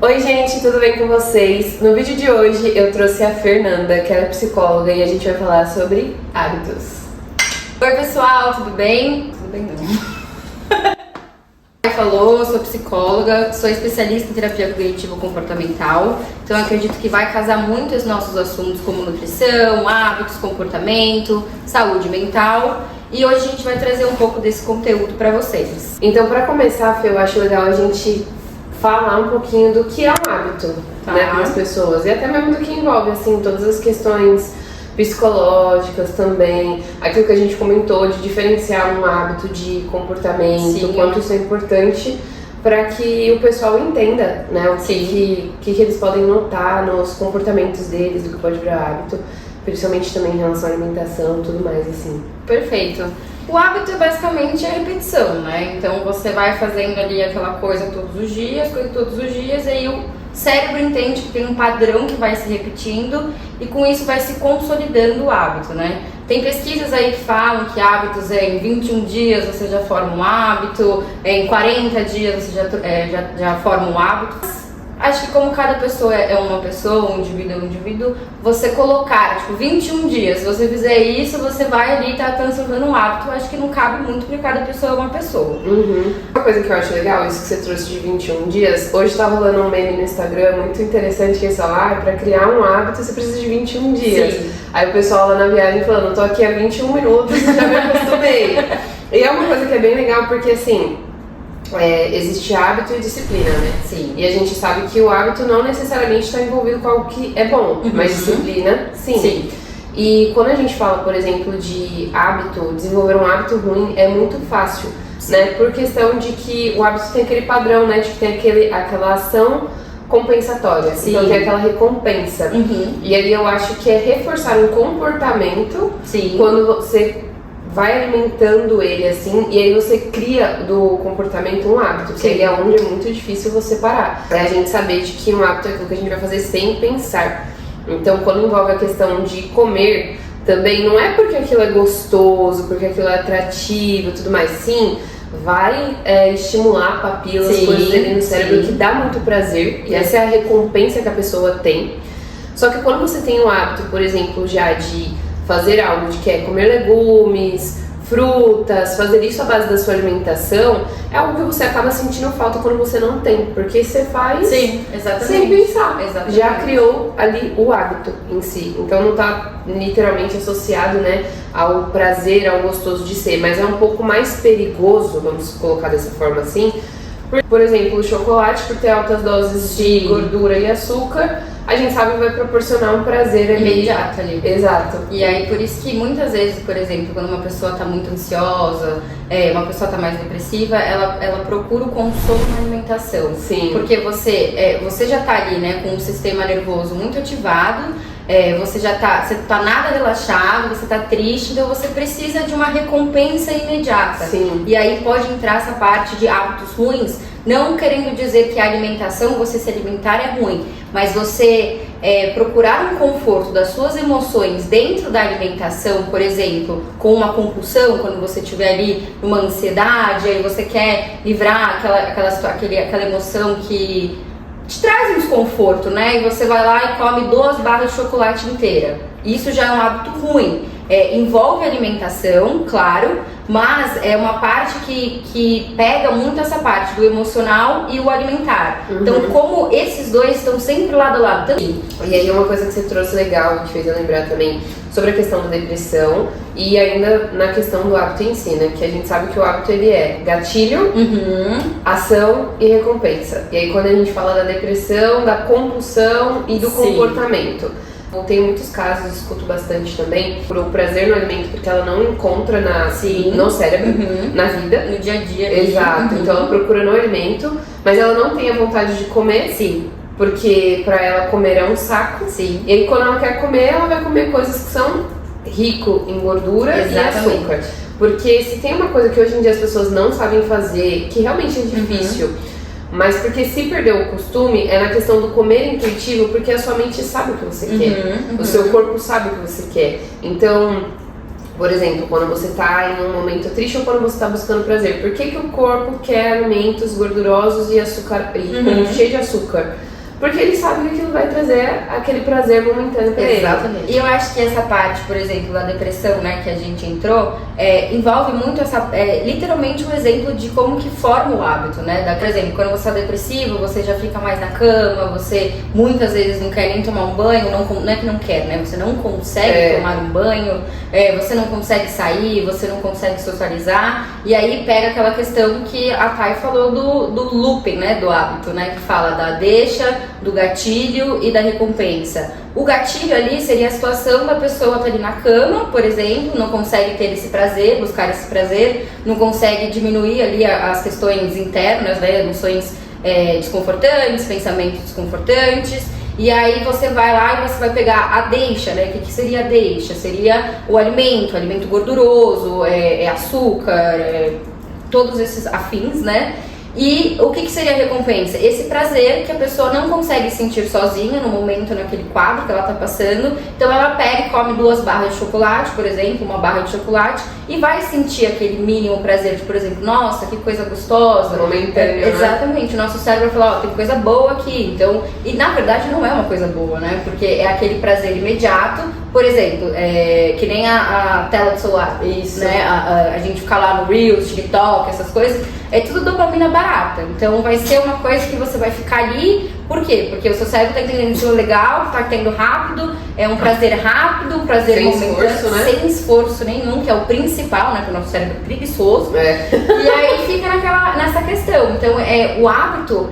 Oi gente, tudo bem com vocês? No vídeo de hoje eu trouxe a Fernanda, que ela é psicóloga, e a gente vai falar sobre hábitos. Oi pessoal, tudo bem? Tudo bem não. Falou, sou psicóloga, sou especialista em terapia cognitivo-comportamental, então eu acredito que vai casar muito os nossos assuntos como nutrição, hábitos, comportamento, saúde mental, e hoje a gente vai trazer um pouco desse conteúdo para vocês. Então, para começar, Fê, eu acho legal a gente falar um pouquinho do que é um hábito, né, para as pessoas, e até mesmo do que envolve, assim, todas as questões psicológicas também, aquilo que a gente comentou de diferenciar um hábito de comportamento, o quanto isso é importante para que o pessoal entenda, né, o que eles podem notar nos comportamentos deles, do que pode virar hábito, principalmente também em relação à alimentação e tudo mais, assim. Perfeito. O hábito é basicamente a repetição, né? Então você vai fazendo ali aquela coisa todos os dias, e aí o cérebro entende que tem um padrão que vai se repetindo e com isso vai se consolidando o hábito, né? Tem pesquisas aí que falam que hábitos em 21 dias você já forma um hábito, em 40 dias você já forma um hábito. Acho que como cada pessoa é uma pessoa, um indivíduo é um indivíduo, você colocar, tipo, 21 dias, se você fizer isso, você vai ali estar transformando um hábito. Acho que não cabe muito porque cada pessoa é uma pessoa. Uma coisa que eu acho legal, isso que você trouxe de 21 dias, hoje tá rolando um meme no Instagram muito interessante que eles falam, pra criar um hábito você precisa de 21 dias. Sim. Aí o pessoal lá na viagem falando, tô aqui há 21 minutos e já me acostumei. E é uma coisa que é bem legal porque, assim, existe hábito e disciplina, né? Sim. E a gente sabe que o hábito não necessariamente está envolvido com algo que é bom, mas disciplina, sim. E quando a gente fala, por exemplo, de hábito, desenvolver um hábito ruim é muito fácil, né? Por questão de que o hábito tem aquele padrão, né? De que tem aquela ação compensatória, então tem aquela recompensa. E aí eu acho que é reforçar um comportamento quando você vai alimentando ele assim, e aí você cria do comportamento um hábito, que aí é onde é muito difícil você parar. Pra gente saber de que um hábito é aquilo que a gente vai fazer sem pensar. Então, quando envolve a questão de comer, também não é porque aquilo é gostoso, porque aquilo é atrativo e tudo mais, sim, vai estimular papilas, coisas ali no cérebro que dá muito prazer, e essa é a recompensa que a pessoa tem. Só que quando você tem o hábito, por exemplo, já de fazer algo de que é comer legumes, frutas, fazer isso à base da sua alimentação, é algo que você acaba sentindo falta quando você não tem, porque você faz sem pensar. Já criou ali o hábito em si, então não está literalmente associado, né, ao prazer, ao gostoso de ser, mas é um pouco mais perigoso, vamos colocar dessa forma assim. Por exemplo, o chocolate, por ter altas doses de gordura e açúcar, a gente sabe que vai proporcionar um prazer imediato ali. Exato. E aí, por isso que muitas vezes, por exemplo, quando uma pessoa está muito ansiosa, uma pessoa está mais depressiva, ela procura o consolo na alimentação. Sim. Porque você já está ali, né, com o sistema nervoso muito ativado, você tá nada relaxado, você tá triste, então você precisa de uma recompensa imediata. Sim. E aí pode entrar essa parte de hábitos ruins, não querendo dizer que a alimentação, você se alimentar é ruim, mas você procurar um conforto das suas emoções dentro da alimentação, por exemplo, com uma compulsão, quando você estiver ali numa ansiedade, aí você quer livrar aquela emoção que te traz um desconforto, né? E você vai lá e come 2 barras de chocolate inteira. Isso já é um hábito ruim. Envolve alimentação, claro, mas é uma parte que pega muito essa parte do emocional e o alimentar. Então, como esses dois estão sempre lado a lado. E aí uma coisa que você trouxe legal, que fez eu lembrar também, sobre a questão da depressão e ainda na questão do hábito em si, né? Que a gente sabe que o hábito ele é gatilho, ação e recompensa. E aí quando a gente fala da depressão, da compulsão e do comportamento. Eu tenho muitos casos, escuto bastante também, por o prazer no alimento, porque ela não encontra no cérebro, na vida. No dia a dia. Exato, então ela procura no alimento, mas ela não tem a vontade de comer, porque pra ela comer é um saco. E aí quando ela quer comer, ela vai comer coisas que são rico em gordura e açúcar. Porque se tem uma coisa que hoje em dia as pessoas não sabem fazer, que realmente é difícil, mas porque se perdeu o costume, é na questão do comer intuitivo, porque a sua mente sabe o que você quer, o seu corpo sabe o que você quer. Então, por exemplo, quando você está em um momento triste ou quando você está buscando prazer, por que o corpo quer alimentos gordurosos e açúcar, cheio de açúcar? porque ele sabe que aquilo vai trazer aquele prazer momentâneo pra ele. Exatamente. E eu acho que essa parte, por exemplo, da depressão, né, que a gente entrou, envolve muito literalmente um exemplo de como que forma o hábito, né? Por exemplo, quando você está depressivo, você já fica mais na cama, você muitas vezes não quer nem tomar um banho, não é que não quer, né? Você não consegue tomar um banho, você não consegue sair, você não consegue socializar, e aí pega aquela questão que a Thay falou do looping, né, do hábito, né, que fala da deixa, do gatilho e da recompensa. O gatilho ali seria a situação da pessoa tá ali na cama, por exemplo, não consegue ter esse prazer, buscar esse prazer, não consegue diminuir ali as questões internas, né, emoções desconfortantes, pensamentos desconfortantes. E aí você vai lá e você vai pegar a deixa, né? O que seria a deixa? Seria o alimento gorduroso, açúcar, todos esses afins, né? E o que seria a recompensa? Esse prazer que a pessoa não consegue sentir sozinha no momento, naquele quadro que ela tá passando. Então ela pega e come 2 barras de chocolate, por exemplo, uma barra de chocolate, e vai sentir aquele mínimo prazer de, por exemplo, nossa, que coisa gostosa. Momentâneo, exatamente, o nosso cérebro fala, ó, tem coisa boa aqui. Então, e na verdade não é uma coisa boa, né? Porque é aquele prazer imediato, por exemplo, que nem a tela do celular. Isso. Né? A gente fica lá no Reels, TikTok, essas coisas. É tudo dopamina barata. Então vai ser uma coisa que você vai ficar ali. Por quê? Porque o seu cérebro tá entendendo aquilo legal, tá tendo rápido, é um prazer rápido, um prazer sem momentâneo, esforço, né? sem esforço nenhum, que é o principal, né? Porque o nosso cérebro é preguiçoso. E aí fica nessa questão. Então o hábito,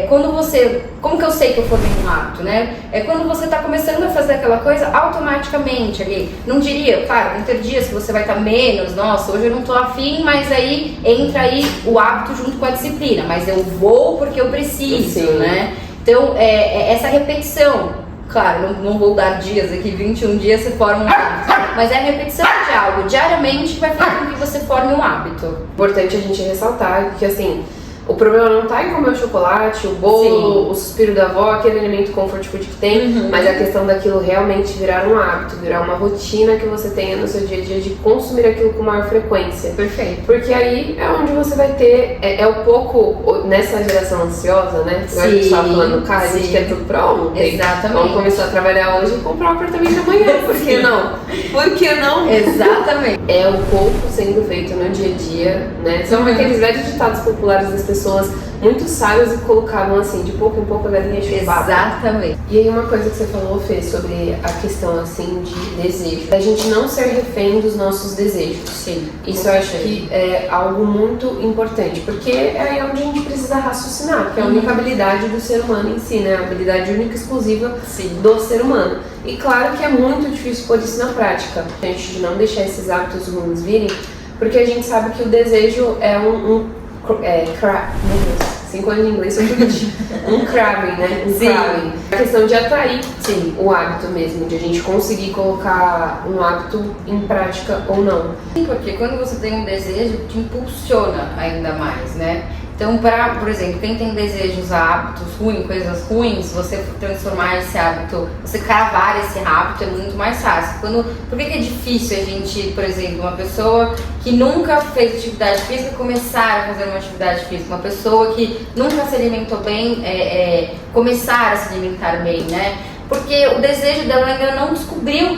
quando você... Como que eu sei que eu formei um hábito, né? É quando você tá começando a fazer aquela coisa automaticamente ali. Não diria, claro, vão ter dias que você vai estar menos, nossa, hoje eu não tô afim, mas aí entra aí o hábito junto com a disciplina. Mas eu vou porque eu preciso, né? Então, essa repetição, claro, não vou dar dias aqui, 21 dias você forma um hábito, mas é a repetição de algo diariamente que vai fazer com que você forme um hábito. Importante a gente ressaltar que, assim, o problema não tá em comer o chocolate, o bolo, o suspiro da avó, aquele alimento comfort food que tem, mas a questão daquilo realmente virar um hábito, virar uma rotina que você tenha no seu dia a dia de consumir aquilo com maior frequência. Perfeito. Porque aí é onde você vai ter, o pouco, nessa geração ansiosa, né? Sim, a gente tava falando, cara, a gente quer tudo pra ontem. Exatamente. Vamos começar a trabalhar hoje e comprar um apartamento amanhã, por que não? Por que não? Exatamente. É o pouco sendo feito no dia a dia, né? São aqueles velhos ditados populares das pessoas muito sábias e colocavam assim, de pouco em pouco a galinha chupava. Exatamente. E aí uma coisa que você falou, Fê, sobre a questão assim de desejo. A gente não ser refém dos nossos desejos. Sim. Isso eu acho que é algo muito importante, porque é aí onde a gente precisa raciocinar, que é a única habilidade do ser humano em si, né? A habilidade única e exclusiva do ser humano. E claro que é muito difícil pôr isso na prática. A gente de não deixar esses hábitos ruins virem, porque a gente sabe que o desejo é meu Deus, 5 anos de inglês são tudo craving, né? Craving. A questão de atrair, o hábito mesmo, de a gente conseguir colocar um hábito em prática ou não. Porque quando você tem um desejo, te impulsiona ainda mais, né? Então, por exemplo, quem tem desejos a hábitos ruins, coisas ruins, você transformar esse hábito, você cravar esse hábito é muito mais fácil. Por que é difícil a gente, por exemplo, uma pessoa que nunca fez atividade física começar a fazer uma atividade física, uma pessoa que nunca se alimentou bem, começar a se alimentar bem, né? Porque o desejo dela ainda não descobriu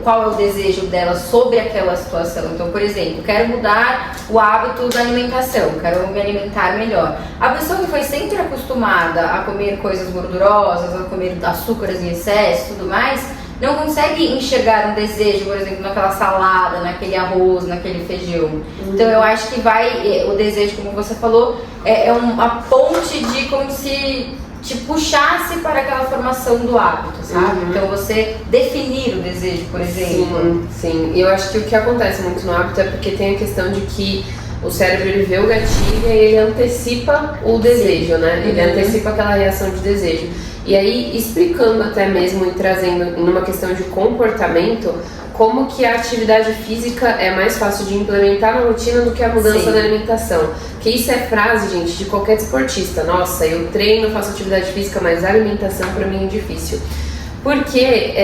qual é o desejo dela sobre aquela situação. Então, por exemplo, quero mudar o hábito da alimentação, quero me alimentar melhor. A pessoa que foi sempre acostumada a comer coisas gordurosas, a comer açúcares em excesso e tudo mais, não consegue enxergar um desejo, por exemplo, naquela salada, naquele arroz, naquele feijão. Então eu acho que o desejo, como você falou, é uma ponte de como se te puxasse para aquela formação do hábito, sabe? Então você definir o desejo, por exemplo. Sim. E eu acho que o que acontece muito no hábito é porque tem a questão de que o cérebro ele vê o gatilho e ele antecipa o desejo, né? Ele antecipa aquela reação de desejo. E aí, explicando até mesmo e trazendo numa questão de comportamento, como que a atividade física é mais fácil de implementar na rotina do que a mudança da alimentação. Que isso é frase, gente, de qualquer desportista. Nossa, eu treino, faço atividade física, mas a alimentação pra mim é difícil. Porque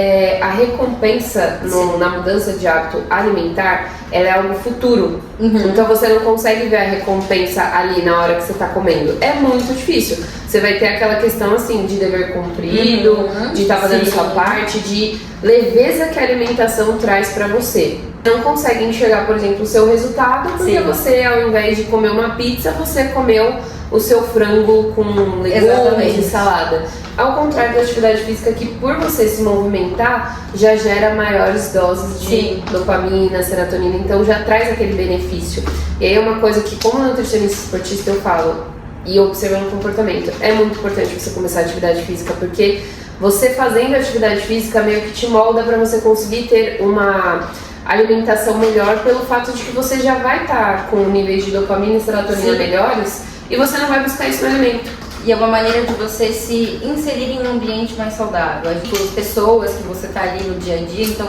a recompensa na mudança de hábito alimentar, ela é algo futuro. Então você não consegue ver a recompensa ali na hora que você está comendo. É muito difícil. Você vai ter aquela questão assim de dever cumprido, de estar fazendo sua parte, de leveza que a alimentação traz para você. Não consegue enxergar, por exemplo, o seu resultado, porque você, ao invés de comer uma pizza, você comeu o seu frango com legumes e salada. Ao contrário da atividade física, que por você se movimentar, já gera maiores doses de dopamina, serotonina, então já traz aquele benefício. E aí é uma coisa que, como nutricionista esportista, eu falo, e observando o comportamento, é muito importante você começar a atividade física, porque você fazendo atividade física meio que te molda para você conseguir ter uma alimentação melhor, pelo fato de que você já vai estar com níveis de dopamina e serotonina melhores, e você não vai buscar isso no alimento. E é uma maneira de você se inserir em um ambiente mais saudável. As pessoas que você está ali no dia a dia, então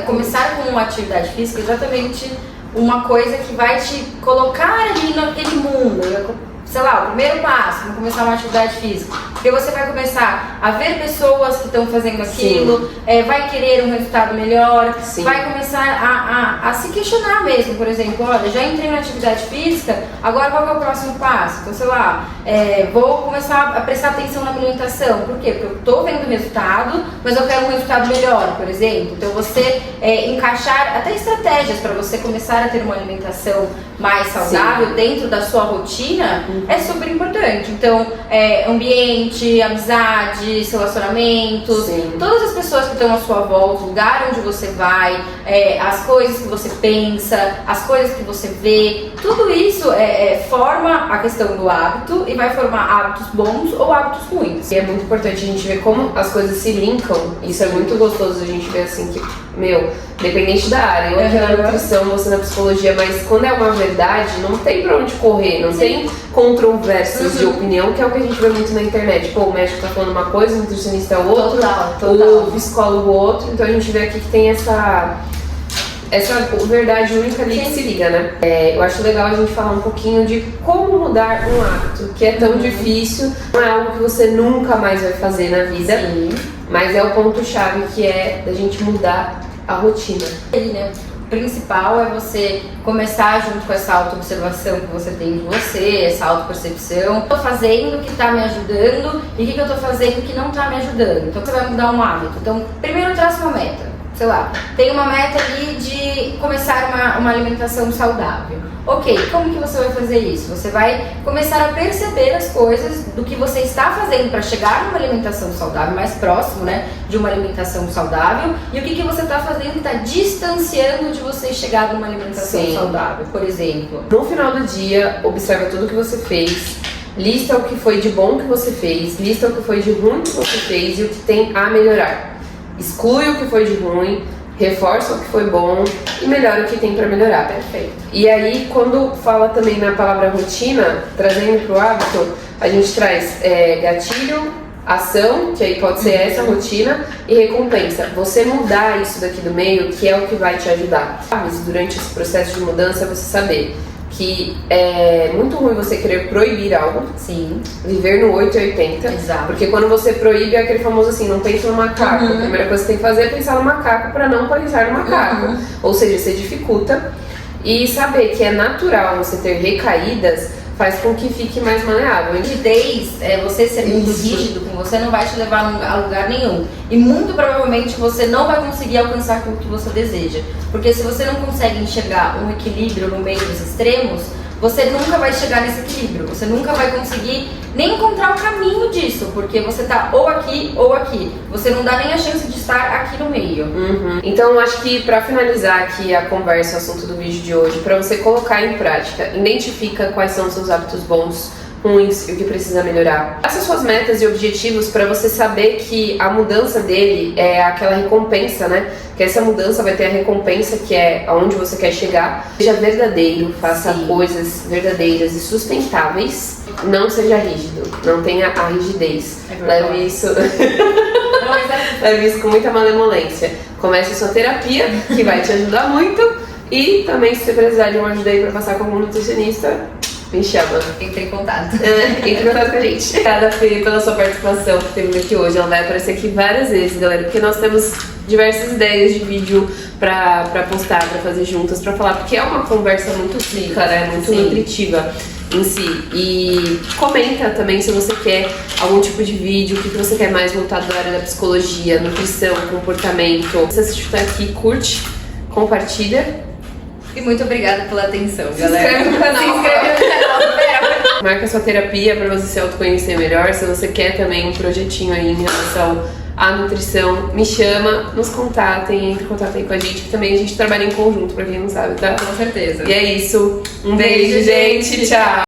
começar com uma atividade física é exatamente uma coisa que vai te colocar ali naquele mundo. Sei lá, o primeiro passo, vamos começar uma atividade física. Porque você vai começar a ver pessoas que estão fazendo aquilo, vai querer um resultado melhor, vai começar a se questionar mesmo. Por exemplo, olha, já entrei na atividade física, agora qual que é o próximo passo? Então, sei lá, vou começar a prestar atenção na alimentação. Por quê? Porque eu estou vendo o resultado, mas eu quero um resultado melhor, por exemplo. Então, você encaixar até estratégias para você começar a ter uma alimentação mais saudável dentro da sua rotina é super importante. Então, ambiente, amizades, relacionamentos, todas as pessoas que estão à sua volta, o lugar onde você vai, as coisas que você pensa, as coisas que você vê, tudo isso forma a questão do hábito e vai formar hábitos bons ou hábitos ruins. E é muito importante a gente ver como as coisas se linkam. Isso é muito gostoso a gente ver assim que, dependente da área, eu aqui na nutrição, você na psicologia, mas quando é uma verdade, não tem pra onde correr, não tem controvérsias de opinião, que é o que a gente vê muito na internet. Pô, o médico tá falando uma coisa, o nutricionista é outro, o psicólogo outro, então a gente vê aqui que tem essa verdade única ali que se liga, né? Eu acho legal a gente falar um pouquinho de como mudar um hábito, que é tão difícil, não é algo que você nunca mais vai fazer na vida, mas é o ponto-chave que é da gente mudar a rotina. O principal é você começar junto com essa auto-observação que você tem de você, essa auto-percepção. Estou fazendo o que está me ajudando e o que eu estou fazendo que não está me ajudando. Então você vai mudar um hábito. Então, primeiro traça uma meta. Sei lá, tem uma meta ali de começar uma alimentação saudável. Ok, como que você vai fazer isso? Você vai começar a perceber as coisas do que você está fazendo para chegar numa alimentação saudável, mais próximo, né, de uma alimentação saudável, e o que você está fazendo que está distanciando de você chegar numa alimentação saudável, por exemplo. No final do dia, observa tudo que você fez, lista o que foi de bom que você fez, lista o que foi de ruim que você fez e o que tem a melhorar. Exclui o que foi de ruim, reforça o que foi bom e melhora o que tem para melhorar. Perfeito. E aí, quando fala também na palavra rotina, trazendo para o hábito, a gente traz gatilho, ação, que aí pode ser essa rotina, e recompensa. Você mudar isso daqui do meio, que é o que vai te ajudar. Mas durante esse processo de mudança, você saber que é muito ruim você querer proibir algo. Viver no 880. Exato. Porque quando você proíbe é aquele famoso assim, não pensa no macaco. A primeira coisa que você tem que fazer é pensar no macaco para não pensar no macaco. Ou seja, você dificulta. E saber que é natural você ter recaídas faz com que fique mais maleável. Rigidez, você ser muito rígido com você não vai te levar a lugar nenhum. E muito provavelmente você não vai conseguir alcançar aquilo que você deseja. Porque se você não consegue enxergar um equilíbrio no meio dos extremos, você nunca vai chegar nesse equilíbrio. Você nunca vai conseguir nem encontrar o caminho disso, porque você tá ou aqui ou aqui. Você não dá nem a chance de estar aqui no meio. Então, acho que pra finalizar aqui a conversa, o assunto do vídeo de hoje, pra você colocar em prática, identifica quais são os seus hábitos bons, ruins e o que precisa melhorar. Faça suas metas e objetivos para você saber que a mudança dele é aquela recompensa, né? Que essa mudança vai ter a recompensa que é aonde você quer chegar. Seja verdadeiro, faça coisas verdadeiras e sustentáveis. Não seja rígido, não tenha a rigidez. Leve isso com muita malemolência. Comece a sua terapia, que vai te ajudar muito. E também, se você precisar de uma ajuda aí para passar com algum nutricionista, me chama. Entre em contato. Entre em contato com a gente. Obrigada, Fê, pela sua participação que teve aqui hoje. Ela vai aparecer aqui várias vezes, galera, porque nós temos diversas ideias de vídeo pra postar, pra fazer juntas, pra falar, porque é uma conversa muito rica, né? Muito nutritiva em si. E comenta também se você quer algum tipo de vídeo, o que você quer mais voltado da área da psicologia, nutrição, comportamento. Se assistiu até aqui, curte, compartilha. E muito obrigada pela atenção, Se galera. inscreve no canal. Se inscreve no canal. Marca sua terapia pra você se autoconhecer melhor. Se você quer também um projetinho aí em relação à nutrição, me chama, nos contatem, entre em contato aí com a gente, que também a gente trabalha em conjunto, pra quem não sabe, tá? Com certeza. E é isso. Um beijo, gente. Tchau.